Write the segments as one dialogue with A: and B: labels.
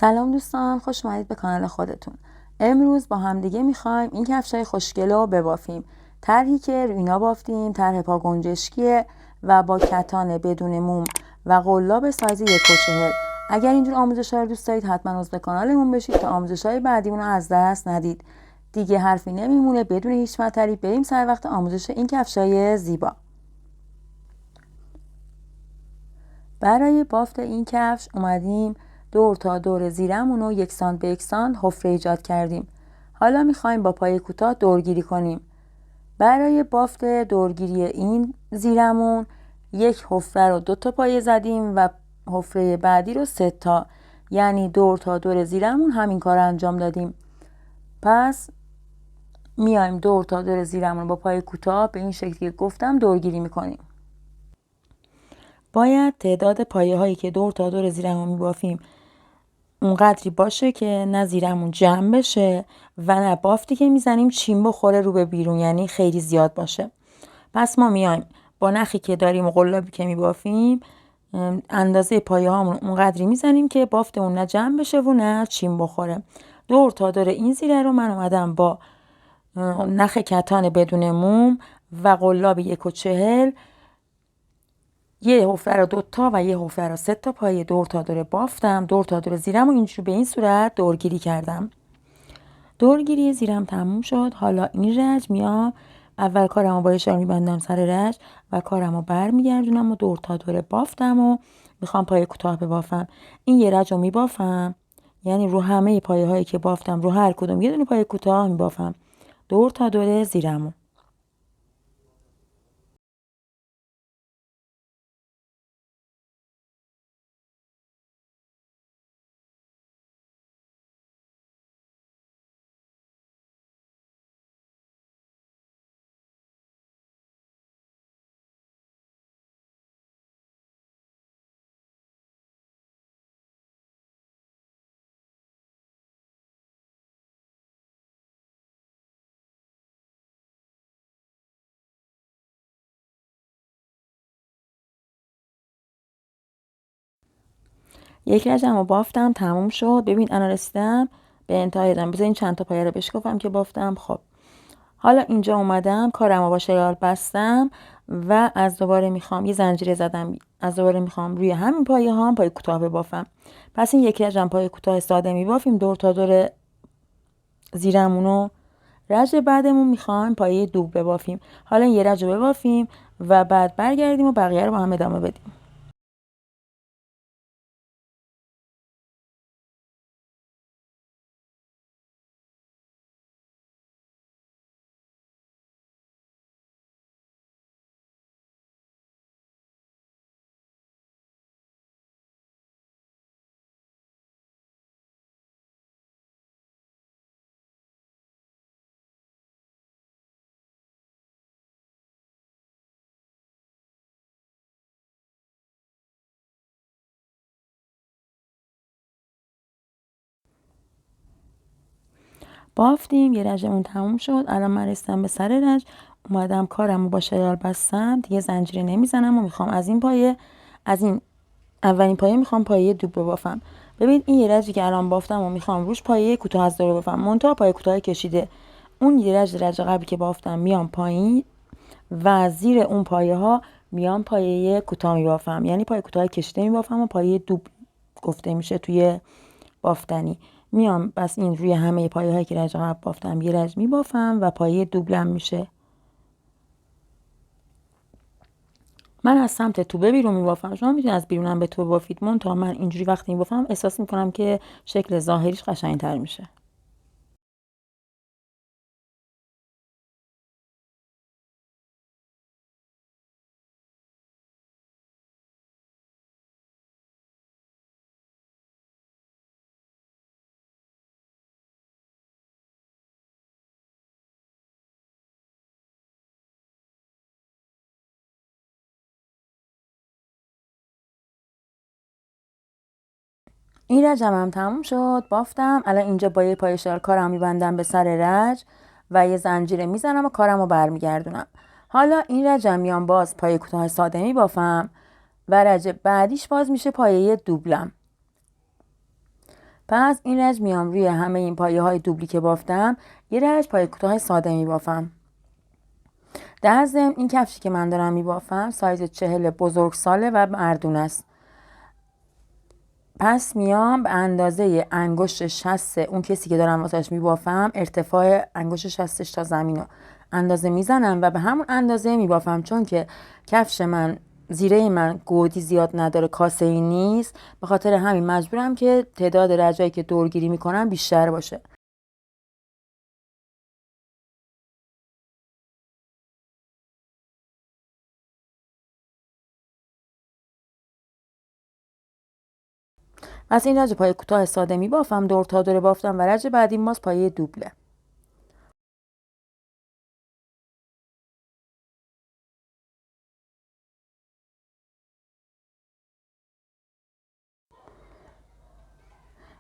A: سلام دوستان، خوش اومدید به کانال خودتون. امروز با همدیگه میخوایم این کفشای خوشگل رو ببافیم. طرحی که روی اینا بافتیم طرح پا گنجشکیه و با کتان بدون موم و قلاب سایز 1.40. اگر اینجور آموزش‌ها رو دوست دارید حتما عضو کانالمون بشید تا آموزش‌های بعدیمون رو از دست ندید. دیگه حرفی نمیمونه، بدون هیچ مطلی بریم سر وقت آموزش این کفشای زیبا. برای بافت این کفش اومدیم دور تا دور زیرمون رو یکسان به یکسان حفره ایجاد کردیم. حالا میخوایم با پای کوتاه دورگیری کنیم. برای بافت دورگیری این زیرمون یک حفره رو 2 تا پایه زدیم و حفره بعدی رو 3 تا، یعنی دور تا دور زیرمون همین کار انجام دادیم. پس میایم دور تا دور زیرمون با پای کوتاه به این شکلی که گفتم دورگیری میکنیم. باید تعداد پایه هایی که دور تا دور زیرمون میبافیم اونقدری باشه که نه زیرمون جمع بشه و نه بافتی که میزنیم چین بخوره رو به بیرون، یعنی خیلی زیاد باشه. پس ما میایم با نخی که داریم و قلابی که میبافیم اندازه پایه هامون اونقدری میزنیم که بافتمون نه جمع بشه و نه چین بخوره. دور تا دور این زیره رو من اومدم با نخ کتان بدون موم و قلاب 1.40 یه حفره رو 2 تا و یه حفره رو 3 تا پایه دور تا دور بافتم. دور تا دور زیرم و اینجوری به این صورت دورگیری کردم. دورگیری زیرم تموم شد. حالا این رج میام اول کارمو با اشار میبندم سر رج و کارمو برمیگردونم و دور تا دور بافتم و میخوام پایه کوتاه ببافم. این یه رج رو میبافم، یعنی رو همه پایه هایی که بافتم رو هر کدوم یه دونه پایه کوتاه میبافم دور تا دور زیرمو. یک رجم رو بافتم تموم شد. ببین انا رسیدم به انتهای رجم. بذار این چند تا پایه رو بشکافم که بافتم. خب حالا اینجا اومدم کارم رو با شلال بستم و از دوباره میخوام یه زنجیره زدم، از دوباره میخوام روی همین پایه هام پایه کوتاه ببافم. پس این یک رجم پایه کوتاه ساده میبافیم دور تا دور زیرمونو. رج بعدمون میخوام پایه دوب ببافیم. حالا یه رج رو ببافیم و بعد برگردیم و بقیه رو با هم ادامه بدیم. بافتیم، یه رجمون تموم شد. الان من رسیدم به سر رج، اومدم کارمو با شلال بستم، دیگه زنجیره نمیزنم و میخوام از این پایه، از این اولین پایه میخوام پایه دوب ببافم. ببین این یه رجی که الان بافتم و میخوام روش پایه کوتاه از دور ببافم، منتها پایه کوتاه کشیده. اون یه رج قبلی که بافتم میام پایین و زیر اون پایه ها میام پایه کوتاه میبافم، یعنی پایه کوتاه کشیده میبافم و پایه دوب گفته میشه توی بافتنی. میام بس این روی همه پایه هایی که رج قبل بافتم یه رج میبافم و پایه دوبلم میشه. من از سمت توبه بیرون میبافم، شما میتونید از بیرونم به تو بافید، منتها من اینجوری وقتی میبافم احساس میکنم که شکل ظاهریش قشنگتر میشه. این رجم هم تموم شد، بافتم. الان اینجا با یه پای شال کارم میبندم به سر رج و یه زنجیره میزنم و کارم رو برمیگردونم. حالا این رجم میام باز پای کوتاه ساده میبافم و رج بعدیش باز میشه پایه دوبلم. پس این رج میام روی همه این پایه های دوبلی که بافتم یه رج پایه کوتاه ساده میبافم. در ضمن این کفشی که من دارم میبافم سایز 40 بزرگساله و مردون است. پس میام به اندازه انگشت شست اون کسی که دارم واسش میبافم ارتفاع انگشت شستش تا زمین رو اندازه میزنم و به همون اندازه میبافم، چون که کفش من زیره من گودی زیاد نداره، کاسه ای نیست، به خاطر همین مجبورم که تعداد رجایی که دورگیری میکنم بیشتر باشه. از این رج پای کوتاه ساده میبافم، دور تا دور بافتم و رج بعدی باز پایه دوبله.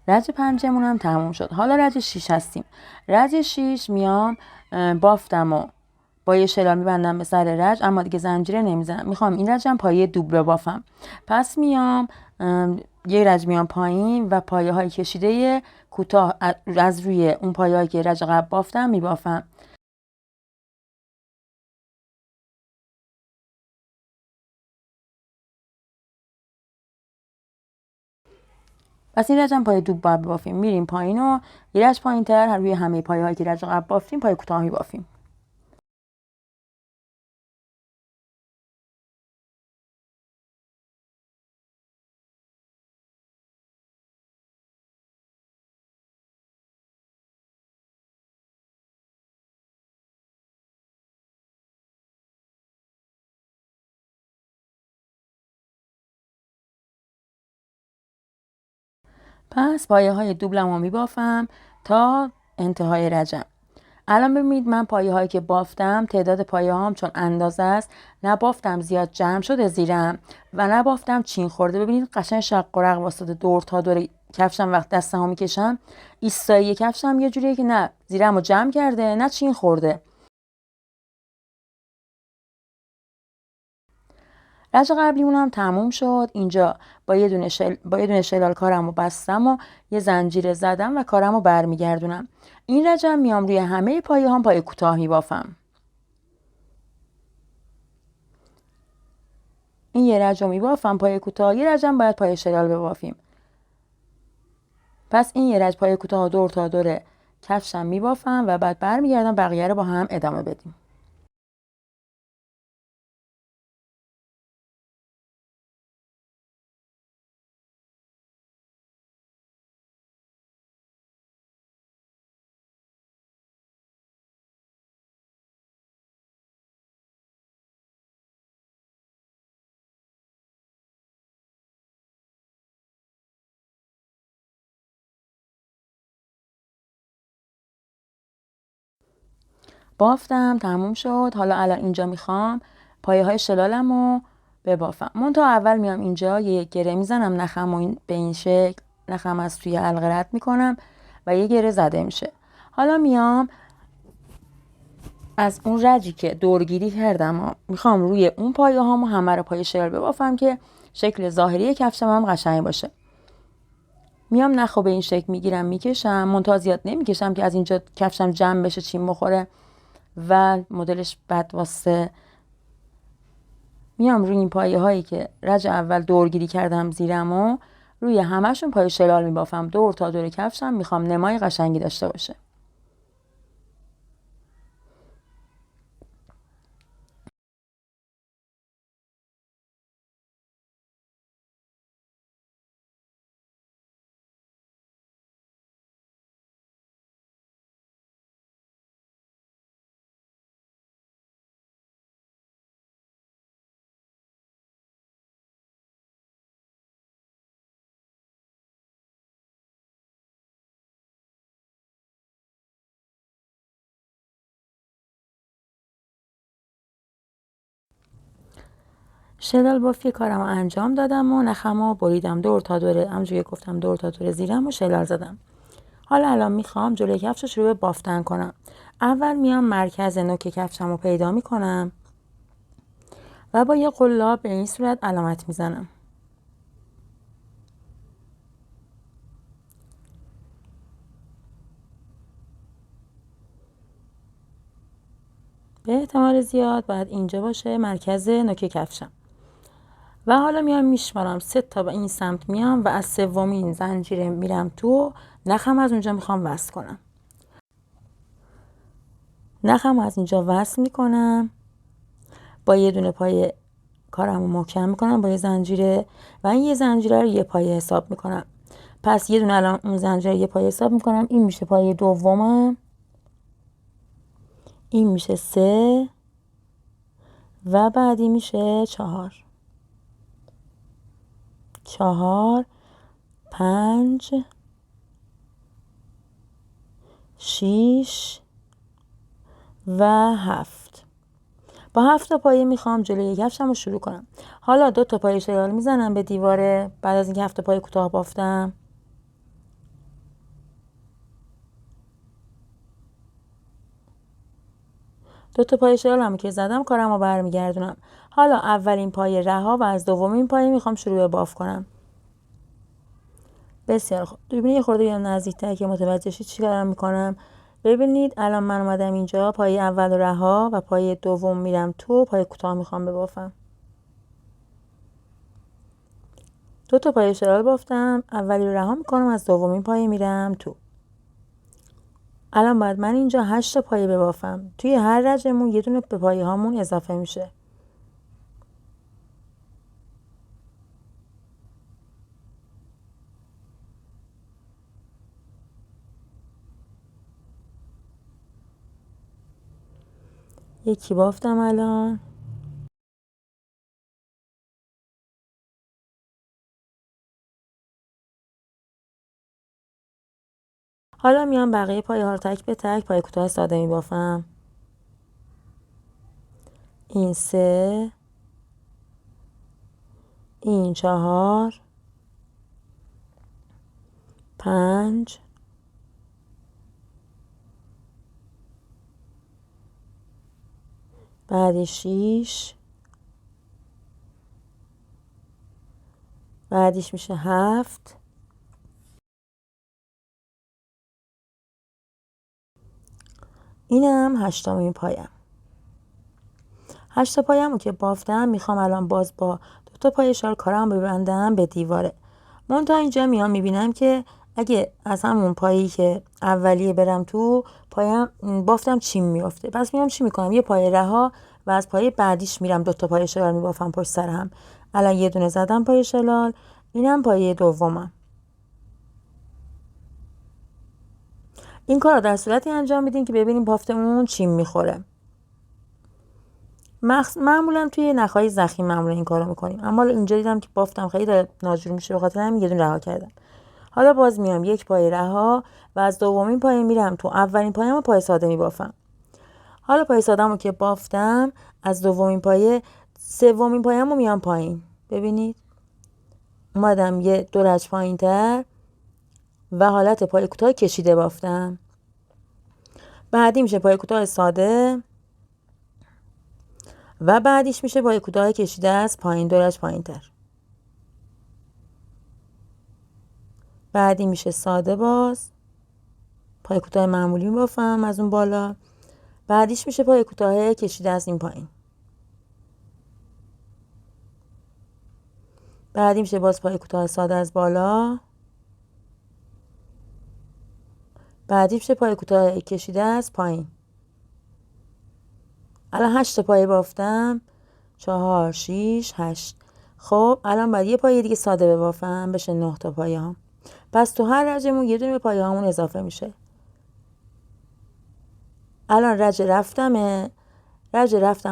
A: رج پنجمون هم تموم شد. حالا رج 6 هستیم. رج 6 میام بافتم و با یه شلال میبندم به سر رج، اما دیگه زنجیره نمیزنم. میخوام این رجم پایه دوبله بافم. پس میام یه رج میام پایین و پایه های کشیده کوتاه از روی اون پایه هایی که رج قبل بافتم میبافم. پس این رجم پایه دوب باید بافیم. میریم پایین و یه رج پایین تر روی همه پایه هایی که رج قبل بافتیم پایه کوتاه میبافیم. پس پایه های دوبلمو میبافم تا انتهای رجم. الان ببینید من پایه هایی که بافتم تعداد پایه هام چون اندازه است، نبافتم زیاد جمع شده زیرم و نبافتم چین خورده. ببینید قشنگ شق و رق واسطه دور تا دور کفشم وقت دستمو میکشم ایستایی کفشم یه جوریه که نه زیرمو جمع کرده نه چین خورده. رج قبلیمون هم تموم شد. اینجا با یه دونه شلال کارمو بستم و یه زنجیره زدم و کارمو برمیگردونم. این رجم میام روی همه پایه هم پایه کوتاه میبافم. این یه رج رو میبافم پایه کوتاه، یه رجم باید پایه شلال ببافیم. پس این یه رج پایه کوتاه دور تا دور کفشم میبافم و بعد برمیگردم بقیه رو با هم ادامه بدیم. بافتم تموم شد. حالا الان اینجا میخوام پایه های شلالم رو ببافم. منتها اول میام اینجا یه گره میزنم، نخم و به این شکل نخم از توی حلقه رد میکنم و یه گره زده میشه. حالا میام از اون رجی که دورگیری کردم میخوام روی اون پایه هامو همه رو پایه شلال ببافم که شکل ظاهری کفشم هم قشنگ باشه. میام نخو به این شکل میگیرم میکشم، منتها زیاد نمیکشم که از اینجا کفشم جمع بشه چین بخوره و مدلش بد واسه. میام روی این پایه هایی که رج اول دورگیری کردم زیرمو روی همشون پایه شلال میبافم دور تا دور کفشم. میخوام نمای قشنگی داشته باشه. شلال بافی کارم انجام دادم و نخمو بریدم دور تا دور، همونجوری گفتم دور تا دور زیرم و شلال زدم. حالا الان میخوام جلوی کفش رو شروع به بافتن کنم. اول میام مرکز نوک کفشم رو پیدا میکنم و با یه قلاب به این صورت علامت میزنم. احتمال زیاد باید اینجا باشه مرکز نوک کفشم. و حالا میام میشمارم 3 تا به این سمت میام و از سومین زنجیره میرم تو، نخم از اونجا میخوام وصل کنم. نخم از اینجا وصل میکنم، با یه دونه پای کارمو محکم میکنم با یه زنجیره و این یه زنجیره رو یه پایه حساب میکنم. پس یه دونه الان اون زنجیره یه پایه حساب میکنم، این میشه پایه دومم، این میشه 3 و بعدی میشه 4. 4 5 6 و 7. با 7 تا پایه میخوام جلوی کفشم رو شروع کنم. حالا 2 تا پایه شلال میزنم به دیواره بعد از اینکه 7 تا پایه کوتاه بافتم. دو تا پایه شلالمو که زدم کارمو برمیگردونم. حالا اولین پایه رها و از دومین پایه میخوام شروع به باف کنم. بسیار خوب. ببینید یه خورده بیام نزدیک‌تر که متوجه شید چی کارم میکنم. ببینید الان من اومدم اینجا، پایه اول رها و پایه دوم میرم تو، پایه کوتاه میخوام ببافم. 2 تا پایه شلال بافتم، اولی رو رها میکنم، از دومین پایه میرم تو. الان باید من اینجا 8 تا پایه ببافم. توی هر رجمون یه دونه به پایه هامون اضافه میشه. یکی بافتم الان. حالا میام بقیه پایه ها رو تک به تک پایه کوتاه ساده می بافم. این 3، این 4، 5، بعدی 6، بعدیش میشه 7، اینم 8مین پایم. 8 تا پایمو که بافتم میخوام الان باز با 2 تا پایه شال کارم ببندم به دیواره. منتها اینجا میام میبینم که اگه از همون پایه‌ای که اولیه برم تو، پایم بافتم چیم میافته. پس میام چی میکنم؟ یه پایه رها و از پایه بعدیش میرم 2 تا پایه شلال میبافم پشت سر هم. الان یه دونه زدم پایه شلال، اینم پایه دومم. این کار رو در صورتی انجام میدین که ببینیم بافتمون چیم میخوره. معمولا توی نخهای زخیم معمولا این کارو میکنیم، اما اینجا دیدم که بافتم خیلی داره ناجور میشه، به خاطر همین یه دونه رها کردم. حالا باز میام یک پایه رها و از دومین پایه میرم تو، اولین پایه‌مو پایه ساده میبافم. حالا پایه ساده‌مو که بافتم، از دومین پایه سومین پایه‌مو میام پایین. ببینید اومدم یه 2 رج پایین‌تر و حالت پایه کوتاه کشیده بافتم. بعدی میشه پایه کوتاه ساده و بعدیش میشه پایه کوتاه کشیده از پایین 2 رج پایین‌تر. بعدی میشه ساده، باز پایه کوتاه معمولی میبافم از اون بالا. بعدیش میشه پایه کوتاه کشیده از این پایین. بعدی میشه باز پایه کوتاه ساده از بالا. بعدی میشه پایه کوتاه کشیده از پایین. الان 8 تا پایه بافتم، 4 6 8. خب الان باید یه پایه دیگه ساده ببافم، بشه 9 تا پایه هم. پس تو هر رجمون یه دونه به پایه هامون اضافه میشه. الان رج رفتم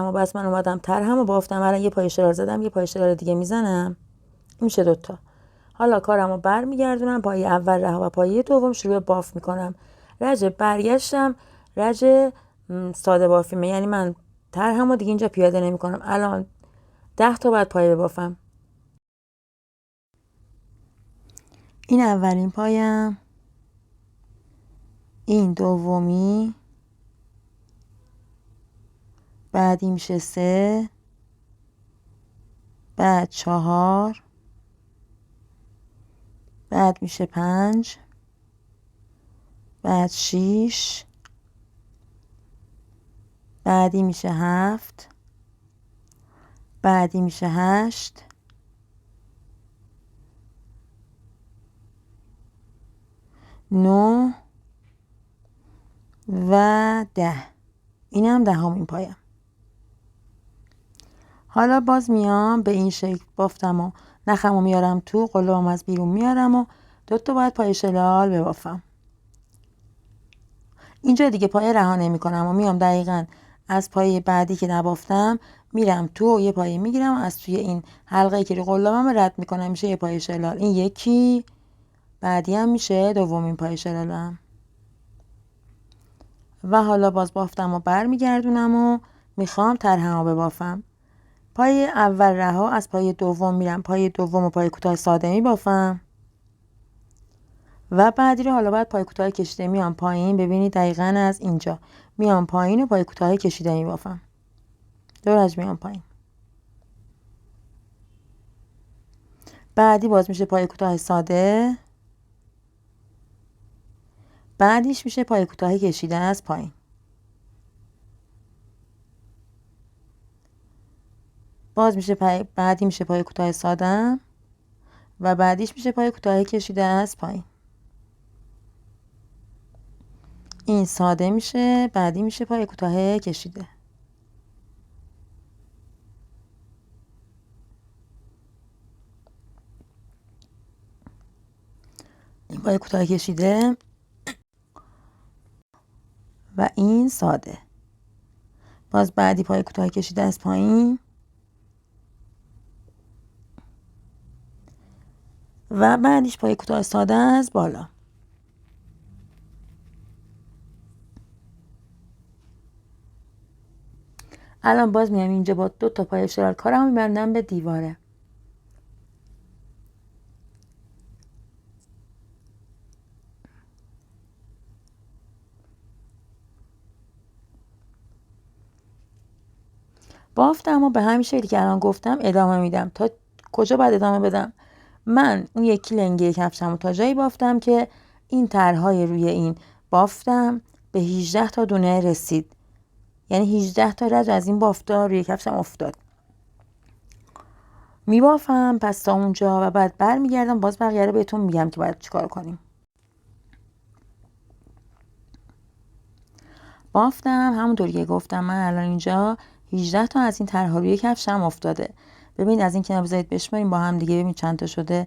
A: و بس من اومدم ترهم و بافتم. الان یه پایه شلال زدم، یه پایه شلال دیگه میزنم، میشه 2 تا. حالا کارمو برمیگردونم، پایه اول رها و پایه دوم شروع باف میکنم. رج برگشتم، رج ساده بافیمه، یعنی من ترهمو دیگه اینجا پیاده نمیکنم. الان 10 تا بعد پایه ببافم. این اولین پایم، این دومی، بعدی میشه 3، بعد 4، بعد میشه 5، بعد 6، بعدی میشه 7، بعدی میشه 8، 9 و 10. اینم 10مین پایم. حالا باز میام به این شکل بافتم و نخمو میارم تو، قلابم از بیرون میارم و 2 تا باید پای شلال ببافم. اینجا دیگه پای رها نمی کنم و میام دقیقاً از پای بعدی که نبافتم میرم تو و یه پای میگیرم و از توی این حلقه که رو قلابم رد میکنم، میشه یه پای شلال. این یکی، بعدی هم میشه دومین پای شلالم. و حالا باز بافتم و برمیگردونم و میخوام طرحمو ببافم. پای اول رها، از پای دوم میرم پای دوم و پای کوتاه ساده میبافم و بعدی رو حالا باید پای کوتاه کشیده میام پایین. ببینید دقیقاً از اینجا میام پایین و پای کوتاه کشیده میبافم، دورج میام پایین. بعدی باز میشه پای کوتاه ساده، بعدیش میشه پای کوتاه کشیده از پایین. باز میشه بعدی میشه پای کوتاه ساده و بعدیش میشه پای کوتاه کشیده از پایین. این ساده میشه، بعدی میشه پای کوتاه کشیده. این پای کوتاه کشیده و این ساده. باز بعدی پای کوتاه کشیده از پایین و بعدیش پای کوتاه ساده از بالا. الان باز میام اینجا با 2 تا پای شلال کارمو میبندم به دیواره. بافتم و به همین شکلی که الان گفتم ادامه میدم. تا کجا باید ادامه بدم؟ من اون یکی لنگه کفشم رو تا جایی بافتم که این طرحهای روی این بافتم به 18 تا دونه رسید، یعنی 18 تا رج از این بافتا روی کفشم افتاد. میبافم پس تا اونجا و بعد برمیگردم باز بقیه رو بهتون میگم که باید چیکار کنیم. بافتم همونطوری که گفتم من الان اینجا 18 تا از این طرحها روی کفشم افتاده. ببین از این کنار بذارید بشماریم با هم دیگه، ببین چند تا شده.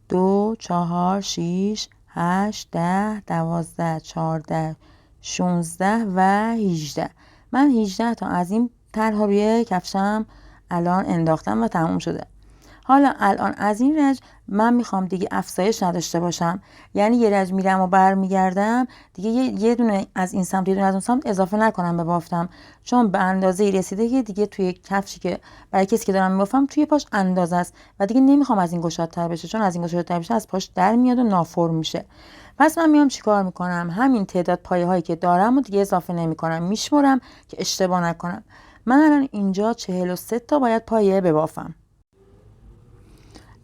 A: 2 4 6 8 10 12 14 16 و 18. من 18 تا از این طرحها روی کفشم الان انداختم و تموم شده. حالا الان از این رج من میخوام دیگه افزایش نداشته باشم، یعنی یه رج میرم و برمیگردم دیگه یه دونه از این سمت یه دونه از اون سمت اضافه نکنم به بافتم، چون به اندازه رسیده که دیگه توی کفشی که برای کسی که دارم میبافم توی پاش اندازه است و دیگه نمیخوام از این گشادتر بشه، چون از این گشادتر بشه از پاش در میاد و نافرم میشه. پس من میام چیکار میکنم؟ همین تعداد پایه هایی که دارم و دیگه اضافه نمیکنم، میشمرم که اشتباه نکنم. من الان اینجا 43 تا باید پایه ببافم.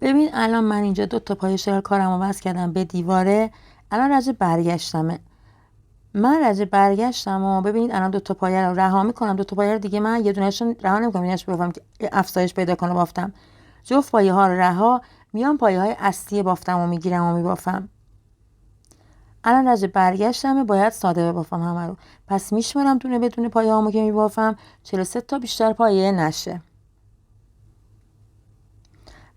A: ببین الان من اینجا 2 تا پای شلال کارمو وصل کردم به دیواره. الان رج برگشتمه. من رج برگشتم و ببینید الان 2 تا پایه رو رها میکنم. 2 تا پایه رو دیگه من یه دونهشون رها نمیکنم، ایناش ببافم که افزایش پیدا کنه بافتم. جفت پایه ها رو رها میام پایه های اصلی بافتم و میگیرم و میبافم. الان رج برگشتمه، باید ساده ببافم همه رو. پس میشمرم دونه بدونه پایه هامو که میبافم 43 تا بیشتر پایه نشه.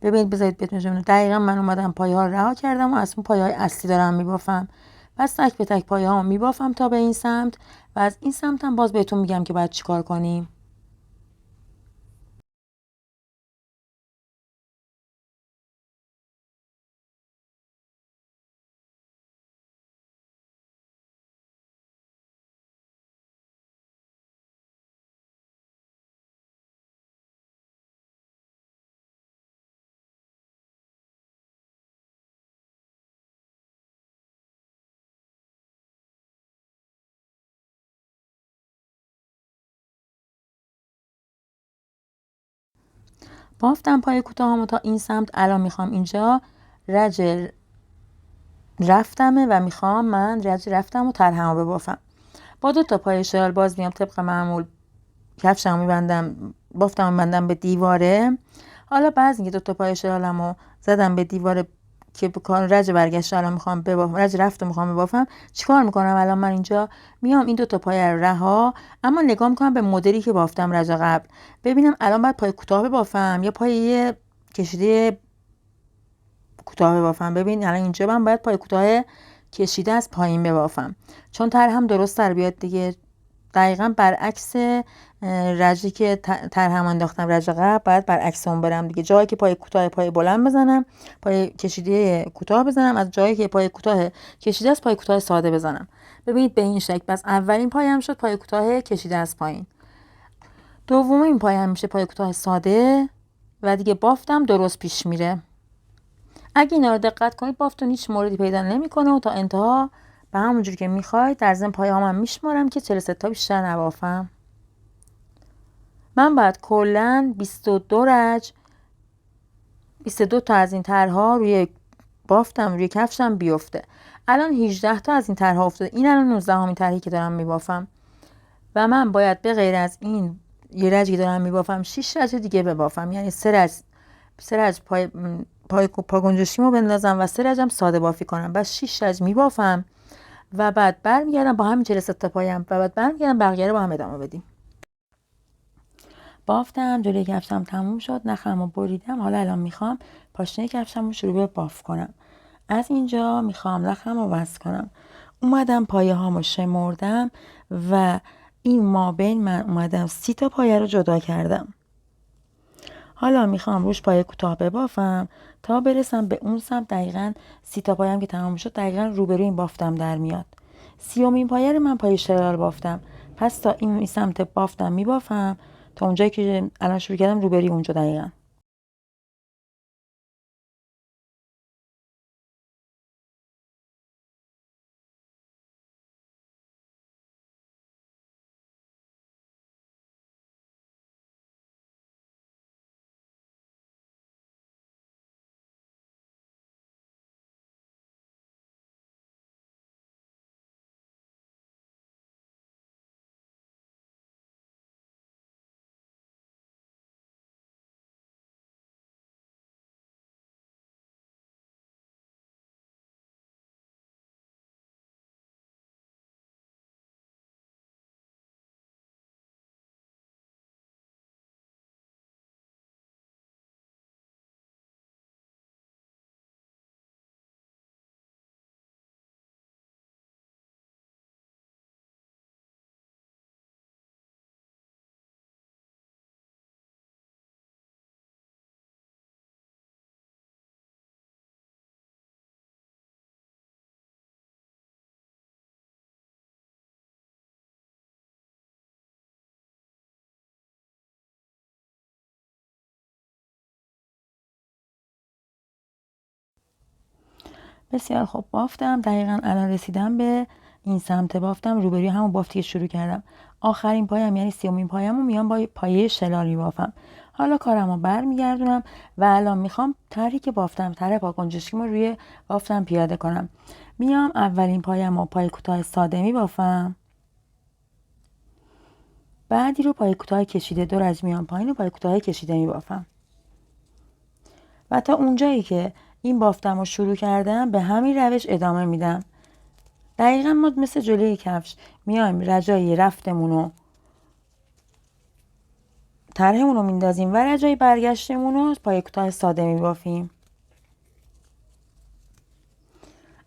A: ببینید بذارید بهتون دقیقا من اومدم پایه ها رو رها کردم و از اون پایه های اصلی دارم میبافم. پس تک به تک پایه ها رو میبافم تا به این سمت و از این سمت هم باز بهتون میگم که باید چیکار کنیم. بافتم پای کوتاهامو تا این سمت. الان میخوام اینجا رج رفتمه و میخوام من رج رفتم و طرحمو ببافم. با 2 تا پای شلال باز میام طبق معمول کفشمو میبندم، بافتمو میبندم به دیواره. حالا بعضی اینکه 2 تا پای شلالمو زدم به دیواره که بکن رج برگشت، الان میخوام ببافم، رج رفت و میخوام ببافم. چیکار میکنم الان؟ من اینجا میام این 2 تا پای رو رها، اما نگاه میکنم به مدلی که بافتم رج قبل، ببینم الان باید پای کوتاه ببافم یا پای کشیده کوتاه ببافم. ببین الان اینجا من باید پای کوتاه کشیده از پایین ببافم، چون طرحم درست تر بیاد دیگه. دقیقاً برعکس رجی که طرحم انداختم رج قبل، باید برعکس اون برم دیگه. جایی که پای کوتاه پای بلند بزنم، پای کشیده کوتاه بزنم، از جایی که پای کوتاه کشیده از پای کوتاه ساده بزنم. ببینید به این شکل. پس اولین پایم شد پای کوتاه کشیده از پایین، دومین پایم میشه پای کوتاه ساده و دیگه بافتم درست پیش میره. اگه اینا رو دقت کنید بافتون هیچ موردی پیدا نمیکنه و تا انتها به همونجوری که میخواید. در ضمن پایه‌هام هم میشمارم که 43 تا بیشتر نبافم. من باید کلا 22 رج، 22 تا از این طرها روی بافتم، روی کفشم بیفته. الان 18 تا از این طرها افتاده. این الان 19 همین طرحی که دارم میبافم و من باید به غیر از این یه رجی که دارم میبافم 6 رج دیگه ببافم، یعنی 3 رج پا گنجشیمو بندازم و 3 رجم ساده بافی کنم. بس 6 رج میبافم و بعد برمیگردم با همین 43 تا پایم و بعد برمیگردم بقیه رو با هم ادامه بدیم. بافتم، جلوی کفشم تموم شد، نخمو بریدم. حالا الان میخوام پاشنه کفشم رو شروع به باف کنم. از اینجا میخوام نخم رو وصل کنم. اومدم پایه هامو شمردم و این مابین من اومدم 30 تا پایه رو جدا کردم. حالا میخوام روش پایه کوتاه ببافم تا برسم به اون سمت. دقیقاً 30 تا پایم که تمام شد دقیقاً روبروی این بافتم در میاد. 30مین پایه رو من پایه شلال بافتم، پس تا این سمت بافتم میبافم تا اونجایی که الان شروع کردم روبروی اونجا دقیقاً. بسیار خوب بافتم. دقیقاً الان رسیدم به این سمت بافتم، روبروی همون بافتی که شروع کردم. آخرین پایم یعنی 30مین پایم رو میام با پایه شلال میبافم. حالا کارم رو برمیگردونم و الان میخوام طرحی که بافتم، طرح پا گنجشکیم رو روی بافتم پیاده کنم. میام اولین پایم رو پای کوتاه ساده میبافم، بعدی رو پای کوتاه کشیده 2 رج میام پایین و پای کوتاه کشیده میبافم و تا اونجایی که این بافتم رو شروع کردم به همین روش ادامه میدم. دقیقا ما مثل جلوی کفش میایم رجای رفتمون رو طرحمون رو میندازیم و رجای برگشتمون رو پای کوتاه ساده میبافیم.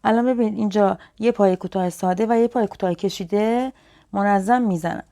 A: الان ببینید اینجا یه پای کوتاه ساده و یه پای کوتاه کشیده منظم میزنم.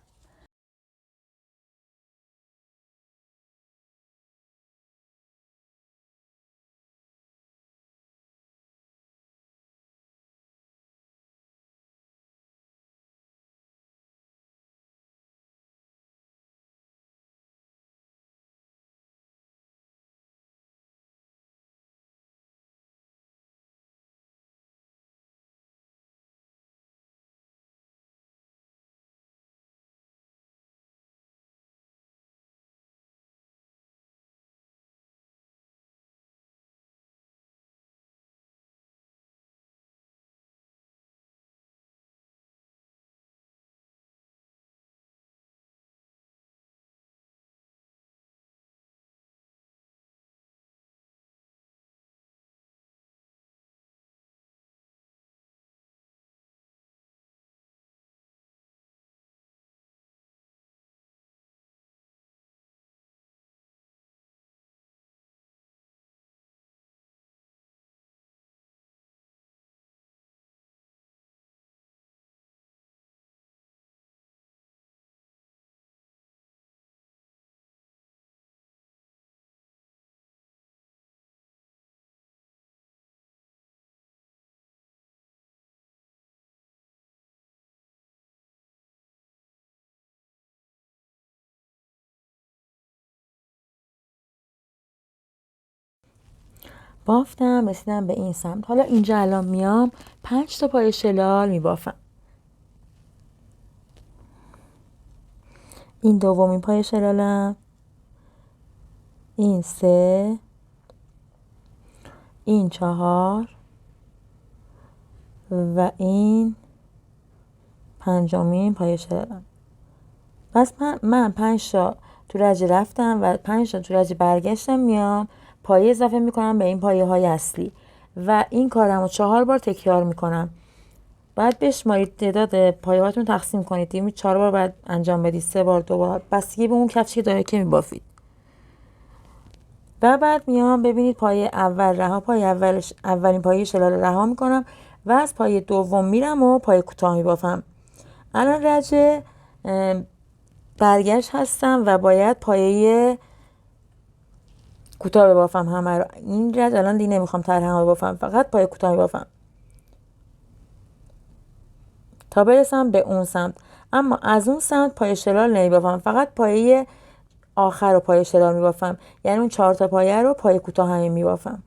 A: بافتم رسیدم به این سمت. حالا اینجا الان میام 5 تا پای شلال میبافم. این دومین پای شلالم، این 3، این 4 و این 5مین پای شلالم. پس من 5 تا تو رج رفتم و 5 تا تو رج برگشتم. میام پایه اضافه میکنم به این پایه های اصلی و این کارم رو 4 بار تکرار میکنم. باید بشمارید تعداد پایه هاتون تقسیم کنید. دیگه 4 بار باید انجام بدید، 3 بار، 2 بار، بستگی به اون کفشی داره که میبافید. و بعد میام ببینید پایه اول رها، اولین پایه شلال رها میکنم و از پایه دوم میرم و پایه کوتاه میبافم. الان رج برگشت هستم و باید پایه کوتاه ببافم همه رو. این رج الان دیگه نمیخوام طرح ببافم، فقط پایه کوتاه ببافم تا برسم به اون سمت. اما از اون سمت پایه شلال نمیبافم، فقط پایه آخر رو پایه شلال میبافم، یعنی اون 4 تا پایه رو پایه کوتاه همین میبافم.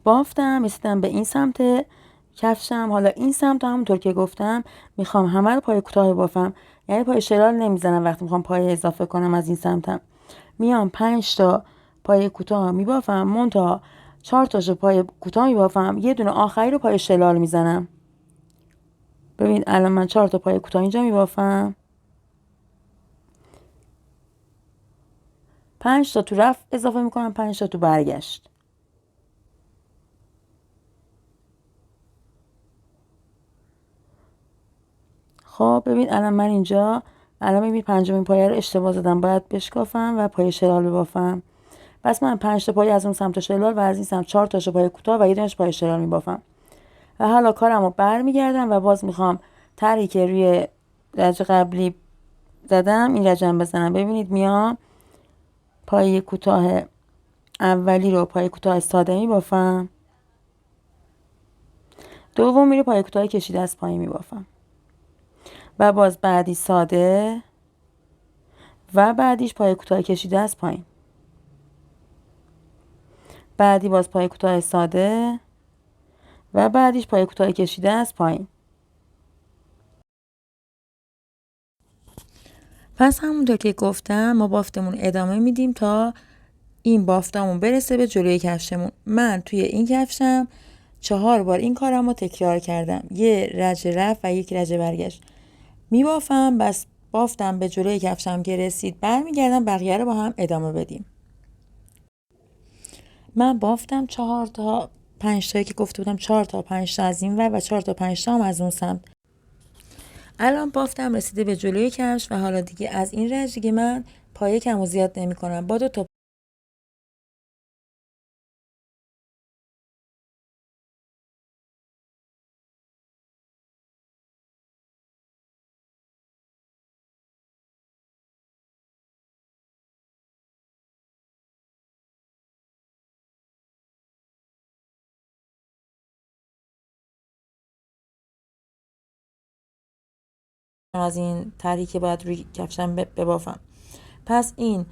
A: بافتم رسیدم به این سمت کفشم. حالا این سمت همونطور که گفتم میخوام همه رو پای کوتاه بافم، یعنی پای شلال نمیزنم وقتی میخوام پای اضافه کنم. از این سمتم میام 5 تا پای کوتاه میبافم، منتها 4 تاشو پای کوتاه میبافم، یه دونه آخری رو پای شلال میزنم. ببین الان من 4 تا پای کوتاه اینجا میبافم، 5 تا تو رفت اضافه میکنم، 5 تا تو برگشت. خب ببین الان من اینجا ببین 5مین پایه رو اشتباه زدم، باید بشکافم و پای شلال ببافم. پس من 5 تا پایه از اون سمت شلال و از این سمت 4 تاشو پای کوتاه و یه دونش پای شلال میبافم. و حالا کارمو برمیگردم و باز میخوام طرحی که روی رج قبلی زدم این رجم بزنم. ببینید میام پای کوتاه اولی رو پای کوتاه ساده میبافم، دومی رو پای کوتاه کشیده از پایین میبافم و باز بعدی ساده و بعدیش پای کوتاه کشیده از پایین، بعدی باز پای کوتاه ساده و بعدیش پای کوتاه کشیده از پایین. پس همونطور که گفتم ما بافتمون ادامه میدیم تا این بافتمون برسه به جلوی کفشمون. من توی این کفشم 4 بار این کارم رو تکرار کردم، یه رج رفت و یک رج برگشت میبافم. بس بافتم به جلوی کفشم که رسید برمیگردم بقیه رو با هم ادامه بدیم. من بافتم 4 تا 5 تایی که گفته بودم، 4 تا 5 تا از این ور و 4 تا 5 تا هم از اون سمت. الان بافتم رسیده به جلوی کفش و حالا دیگه از این رنج دیگه من پایه کم و زیاد نمی کنم. با 2 تا از این طرحی که باید روی کفشم ببافم. پس این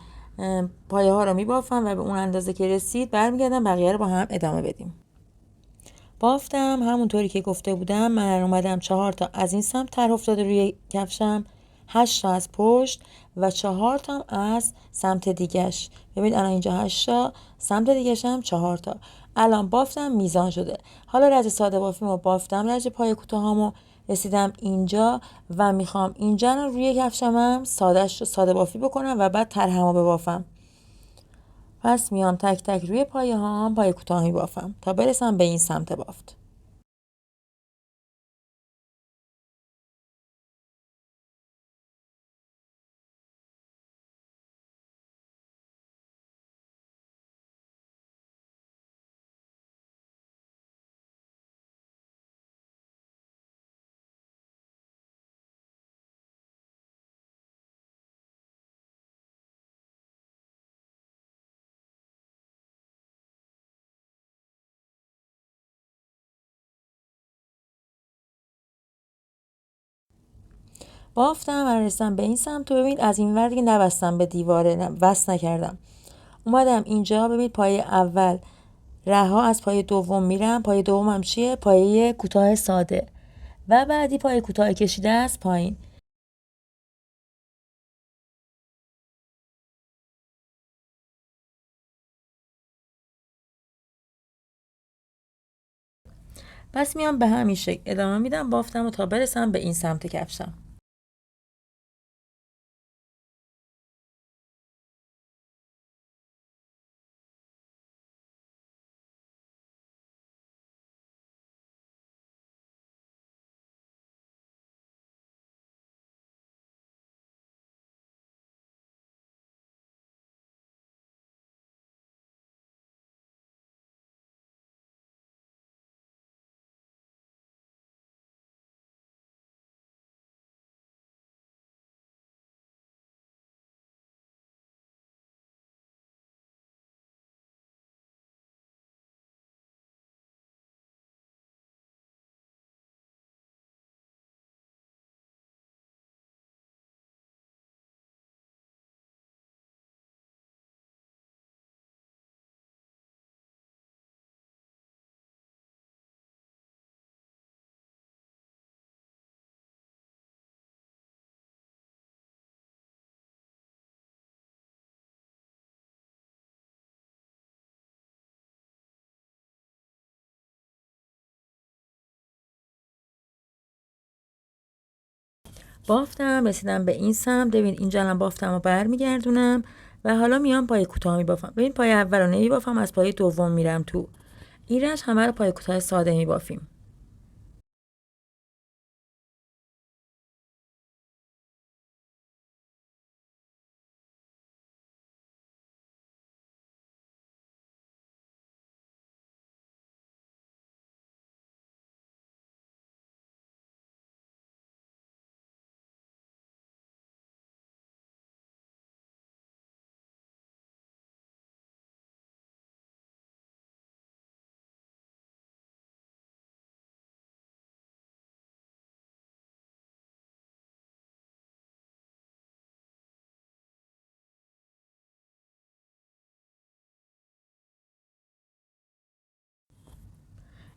A: پایه ها رو می بافم و به اون اندازه که رسید برمیگردم بقیه رو با هم ادامه بدیم. بافتم همونطوری که گفته بودم. من اومدم 4 تا از این سمت طرح افتاده روی کفشم، 8 تا از پشت و 4 تا از سمت دیگش. ببینید الان اینجا 8 تا، سمت دیگش هم 4 تا. الان بافتم میزان شده. حالا رج ساده بافیمو بافتم، رج پای کوتاهامو رسیدم اینجا و میخوام اینجا رو روی کفشمم ساده بافی بکنم و بعد طرحمو ببافم. پس میام تک تک روی پایه هام پای کوتاه بافم تا برسم به این سمت بافت. بافتم و رسیدم به این سمت و ببینید از این ور دیگه نبستم به دیواره، وصل نکردم. اومدم اینجا ببینید پایه اول رها، از پایه دوم میرم. پایه دومم چیه؟ پایه کوتاه ساده و بعدی پایه کوتاه کشیده از پایین. پس میام به همین شکل ادامه میدم بافتم و تا برسم به این سمت کفشم. بافتم رسیدم به این سمت. ببین اینجا الان بافتم و برمیگردونم و حالا میام پای کوتاه میبافم. ببین پای اول رو نمیبافم، از پای دوم میرم تو. این رنج همه رو پای کوتاه ساده میبافیم.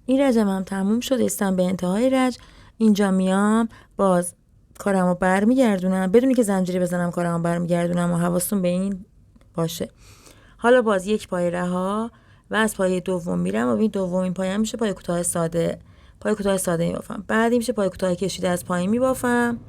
A: این رجم هم تموم شد. رسیدم به انتهای رج. اینجا میام باز کارمو برمیگردونم بدونی که زنجیره بزنم. کارمو برمیگردونم و حواستون به این باشه. حالا باز یک پای رها و از پای دوم میرم و این دومین پایم میشه پای کوتاه ساده. پای کوتاه ساده میبافم. بعدی میشه پای کوتاه کشیده از پایین میبافم.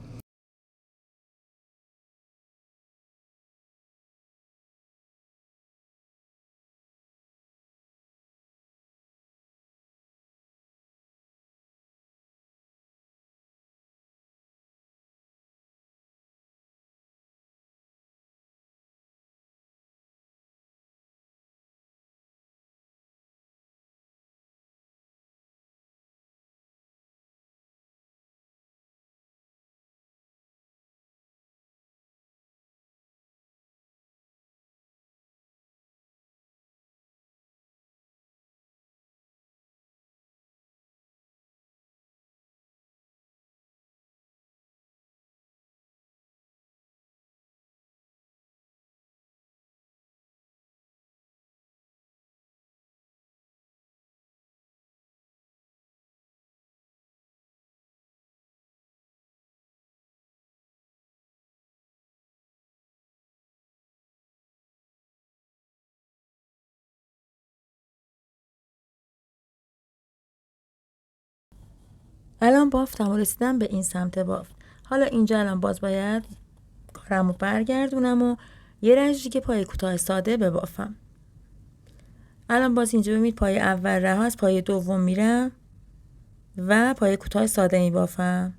A: الان بافتم و رسیدم به این سمت بافت. حالا اینجا الان باز باید کارم رو برگردونم و یه رنج دیگه پای کوتاه ساده ببافم. الان باز اینجا ببینید پای اول رها از پای دوم میرم و پای کوتاه ساده میبافم.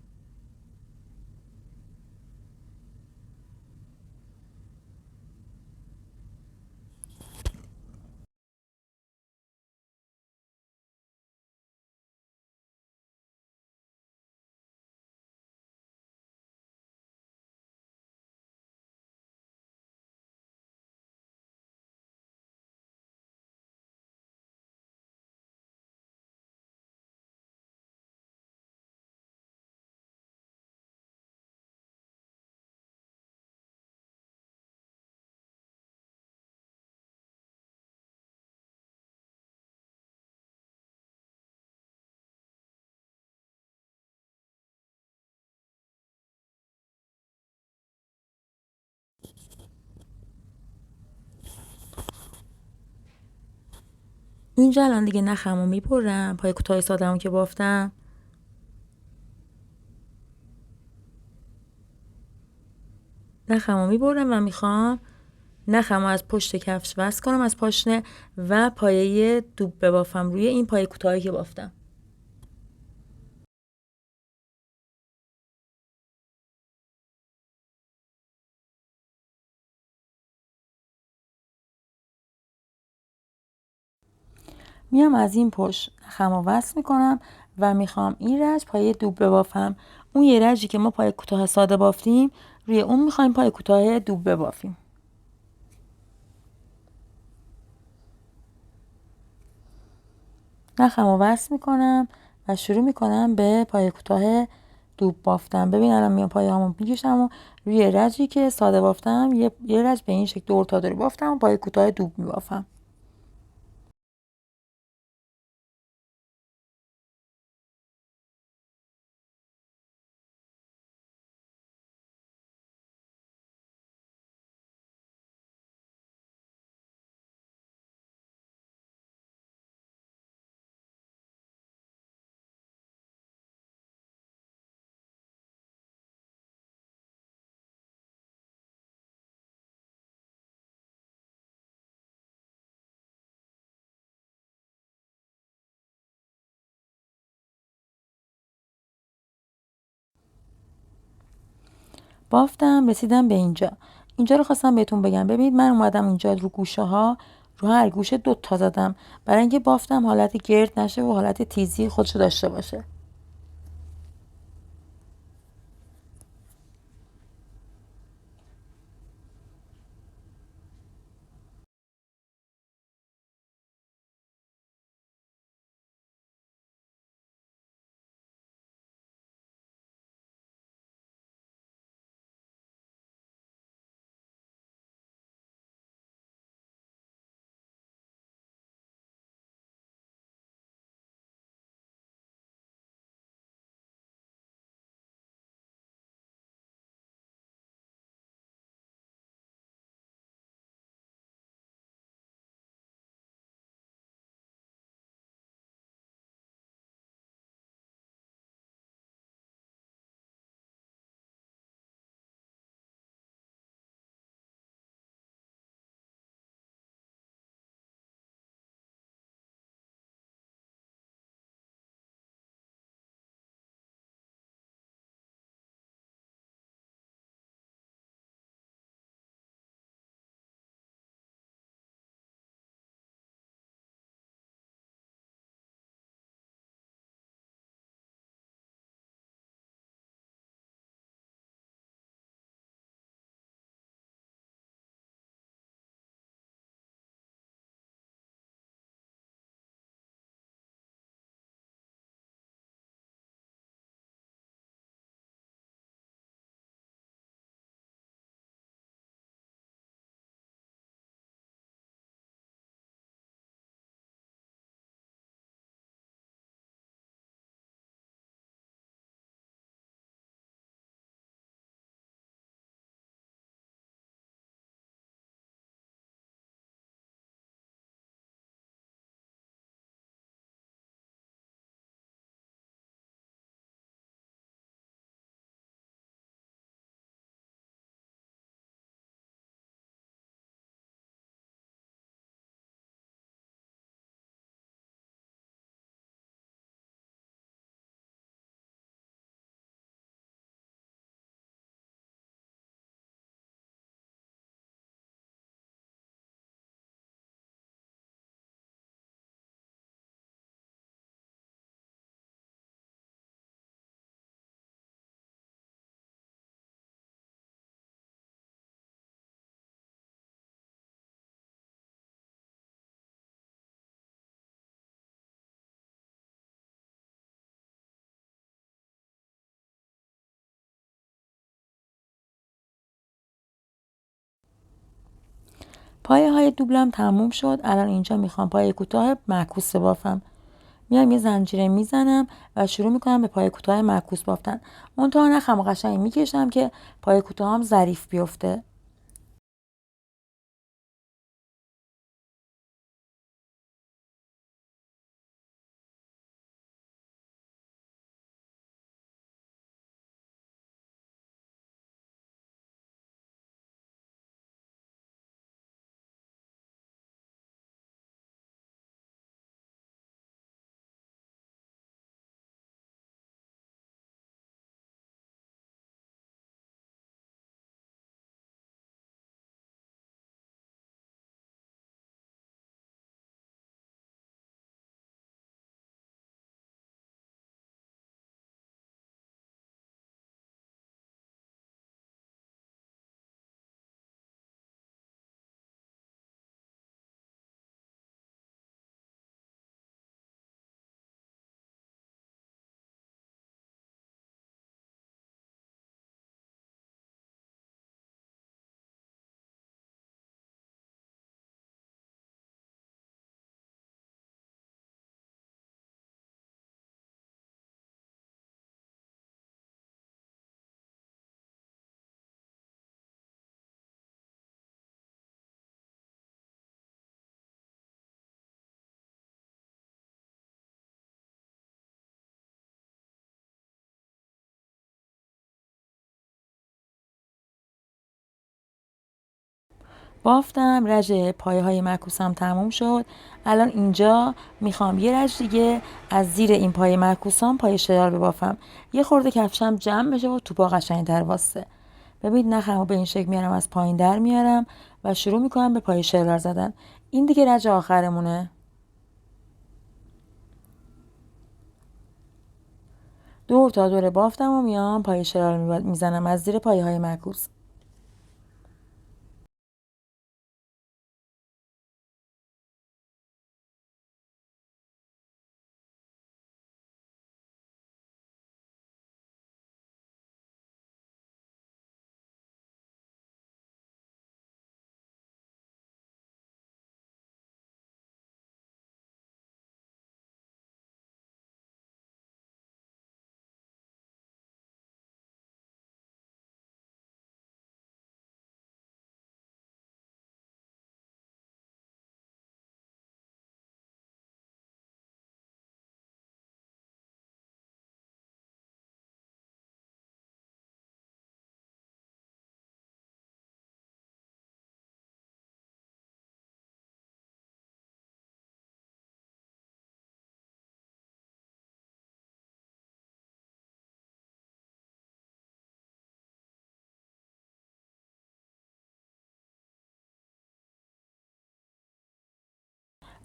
A: اینجا الان دیگه نخمو میبرم پای کوتاه ساده‌مو که بافتم. نخمو میبرم و میخوام نخمو از پشت کفش وصل کنم از پاشنه و پایه دوب ببافم روی این پای کوتاهی که بافتم. میام از این پشت نخمو وصل میکنم و میخوام این رنج پای دوب ببافم. اون یه رنجی که ما پای کوتاه ساده بافتیم روی اون میخوایم پای کوتاه دوب ببافیم. نخمو وصل میکنم و شروع میکنم به پای کوتاه دوب بافتم. ببین الان میام پای همون میکشم و روی رنجی که ساده بافتم یه رنج به این شکل دور تا دور بافتم و پای کوتاه دوب میبافم. بافتم رسیدم به اینجا رو خواستم بهتون بگم. ببینید من اومدم اینجا رو گوشه ها رو هر گوشه 2 تا زدم برای اینکه بافتم حالت گرد نشه و حالت تیزی خودشو داشته باشه. پایه های دوبلم تموم شد. الان اینجا میخوام پایه کوتاه معکوس بافم. میام یه زنجیره میزنم و شروع میکنم به پایه کوتاه معکوس بافتن. منتها نخم و قشنگ میکشم که پایه کوتاه هم ظریف بیفته. بافتم، رژ پایه های معکوسم تموم شد. الان اینجا میخوام یه رژ دیگه از زیر این پایه معکوسام پایه شرار ببافم. یه خورده کفشم جمع بشه و توپا قشنگ‌تر واسه. ببینید نخمو به این شکل میارم، از پایین در میارم و شروع میکنم به پایه شرار زدن. این دیگه رژ آخرمونه. دور تا دور بافتم و میام پایه شرار میزنم از زیر پایه های معکوس.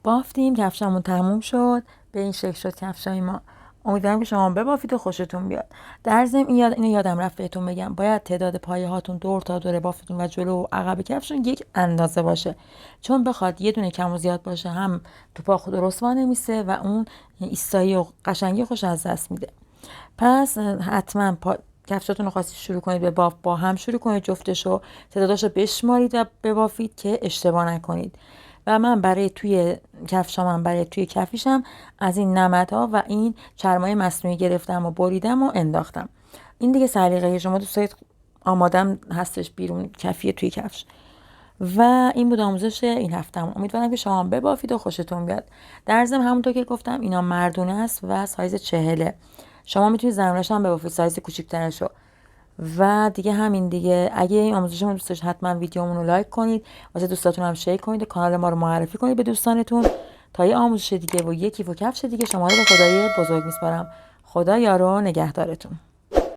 A: بافتیم، کفشمون تموم شد. به این شکل شد کفشای ما. امیدوارم که شما ببافید و خوشتون بیاد. در ضمن اینو یادم رفت بهتون بگم، باید تعداد پایه هاتون دور تا دور بافتتون و جلو و عقب کفشون یک اندازه باشه، چون بخواد یه دونه کم و زیاد باشه هم تو پا خود درست نمیسه و اون ایستایی و قشنگی خوش از دست میده. پس حتما کفشاتون رو خواستید شروع کنید به بافت، با هم شروع کنید، جفتشو تعداداشو بشمارید و ببافید که اشتباه نکنید. و من برای توی کفشام، برای توی کفیشم از این نمدها و این چرمای مصنوعی گرفتم و بریدم و انداختم. این دیگه سلیقه شما، دوست دارید آمادم هستش بیرون کفی توی کفش. و این بود آموزش این هفتم. امیدوارم که شما ببافید و خوشتون بیاد. در ضمن همونطور که گفتم اینا مردونه است و سایز 40. شما میتونید زنونش هم ببافید، سایز کوچیک‌ترشو. و دیگه همین دیگه. اگه این آموزش ما دوست داشتید حتما ویدیومون رو لایک کنید، واسه دوستاتون هم شیر کنید، کانال ما رو معرفی کنید به دوستانتون. تا یه آموزش دیگه و یکی و کفش دیگه شما رو به خدای بزرگ میسپارم. خدا یار و نگهدارتون.